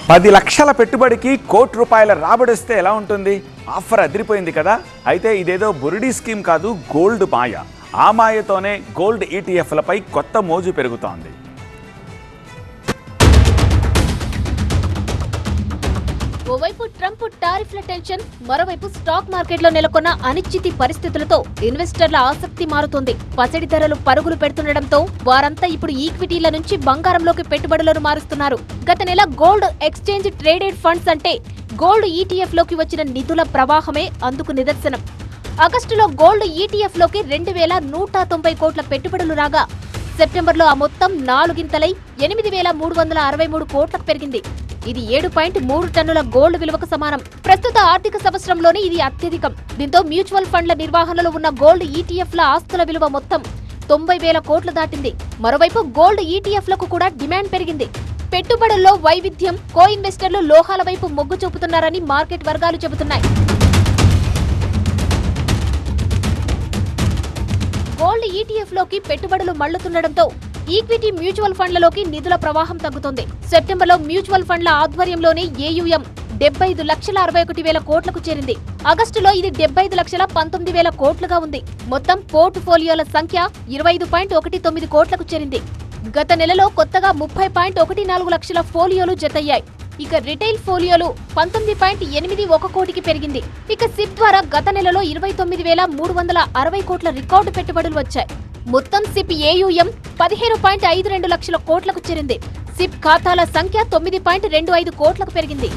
10 లక్షల పెట్టుబడికి ₹1,00,00,000 రాబడిస్తే ఎలా ఉంటుంది? ఆఫర్ అదిరిపోయింది కదా. అయితే ఇదేదో బురిడీ స్కీమ్ కాదు, గోల్డ్ మాయ. ఆ మాయతోనే గోల్డ్ ఈటీఎఫ్లపై కొత్త మోజు పెరుగుతోంది. ఓవైపు ట్రంప్ టారిఫ్ల టెన్షన్, మరోవైపు స్టాక్ మార్కెట్లో నెలకొన్న అనిశ్చితి పరిస్థితులతో ఇన్వెస్టర్ల ఆసక్తి మారుతోంది. పసిడి ధరలు పరుగులు పెడుతుండటంతో వారంతా ఇప్పుడు ఈక్విటీల నుంచి బంగారంలోకి పెట్టుబడులను మారుస్తున్నారు. గత నెల గోల్డ్ ఎక్స్చేంజ్ ట్రేడెడ్ ఫండ్స్ అంటే గోల్డ్ ఈటీఎఫ్ లోకి వచ్చిన నిధుల ప్రవాహమే అందుకు నిదర్శనం. ఆగస్టులో గోల్డ్ ఈటీఎఫ్ లోకి 2,190 కోట్ల పెట్టుబడులు రాగా సెప్టెంబర్లో ఆ మొత్తం 4 గింతలై 8,363 కోట్లకు పెరిగింది. ఇది 7.3 టన్నుల గోల్డ్ విలువకు సమానం. ప్రస్తుత ఆర్థిక సంవత్సరంలోనే ఇది అత్యధికం. దీంతో మ్యూచువల్ ఫండ్ల నిర్వహణలో ఉన్న గోల్డ్ ఈటీఎఫ్ల ఆస్తుల విలువ మొత్తం 90,000 కోట్లు దాటింది. మరోవైపు గోల్డ్ ఈటీఎఫ్లకు కూడా డిమాండ్ పెరిగింది. పెట్టుబడుల్లో వైవిధ్యం, కో ఇన్వెస్టర్లు లోహాల వైపు మొగ్గు చూపుతున్నారని మార్కెట్ వర్గాలు చెబుతున్నాయి. గోల్డ్ ఈటీఎఫ్ లోకి పెట్టుబడులు మళ్లుతుండటంతో ఈక్విటీ మ్యూచువల్ ఫండ్లలోకి నిధుల ప్రవాహం తగ్గుతోంది. సెప్టెంబర్లో మ్యూచువల్ ఫండ్ల ఆధ్వర్యంలోనే ఏయుఎం 75,61,000 కోట్లకు చేరింది. ఆగస్టులో ఇది 75,19,000 కోట్లుగా ఉంది. మొత్తం పోర్టుఫోలియోల సంఖ్య 25.19 కోట్లకు చేరింది. గత నెలలో కొత్తగా 30.14 లక్షల ఫోలియోలు జతయ్యాయి. ఇక రిటైల్ ఫోలియోలు 19.81 కోటికి పెరిగింది. ఇక సిప్ ద్వారా గత నెలలో 29,360 కోట్ల రికార్డు పెట్టుబడులు వచ్చాయి. మొత్తం సిప్ ఏయుఎం 15.52 లక్షల కోట్లకు చేరింది. సిప్ ఖాతాల సంఖ్య 9.25 కోట్లకు పెరిగింది.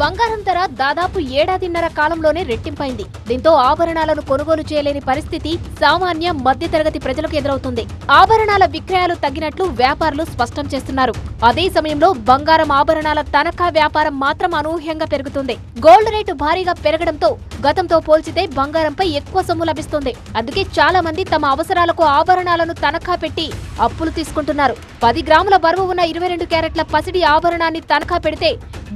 బంగారం ధర దాదాపు ఏడాదిన్నర కాలంలోనే రెట్టింపైంది. దీంతో ఆభరణాలను కొనుగోలు చేయలేని పరిస్థితి సామాన్య మధ్యతరగతి ప్రజలకు ఎదురవుతుంది. ఆభరణాల విక్రయాలు తగ్గినట్లు వ్యాపారులు స్పష్టం చేస్తున్నారు. అదే సమయంలో బంగారం ఆభరణాల తనఖా వ్యాపారం మాత్రం అనూహ్యంగా పెరుగుతుంది. గోల్డ్ రేటు భారీగా పెరగడంతో గతంతో పోల్చితే బంగారంపై ఎక్కువ సొమ్ము లభిస్తుంది. అందుకే చాలా మంది తమ అవసరాలకు ఆభరణాలను తనఖా పెట్టి అప్పులు తీసుకుంటున్నారు. 10 గ్రాముల బరువు ఉన్న 22 క్యారెట్ల పసిడి ఆభరణాన్ని తనఖా పెడితే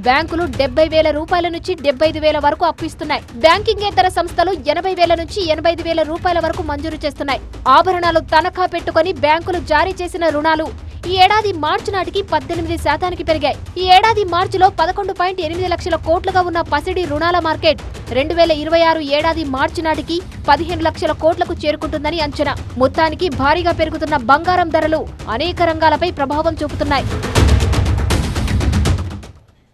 బ్యాంకులు 70,000 రూపాయల నుంచి 75,000 వరకు అప్పు ఇస్తున్నాయి. బ్యాంకింగేతర సంస్థలు 80,000 నుంచి 85,000 రూపాయల వరకు మంజూరు చేస్తున్నాయి. ఆభరణాలు తనఖా పెట్టుకుని బ్యాంకులు జారీ చేసిన రుణాలు ఈ ఏడాది మార్చి నాటికి 18% పెరిగాయి. ఈ ఏడాది మార్చిలో 11.8 లక్షల కోట్లుగా ఉన్న పసిడి రుణాల మార్కెట్ 2026 ఏడాది మార్చి నాటికి 15 లక్షల కోట్లకు చేరుకుంటుందని అంచనా. మొత్తానికి భారీగా పెరుగుతున్న బంగారం ధరలు అనేక రంగాలపై ప్రభావం చూపుతున్నాయి.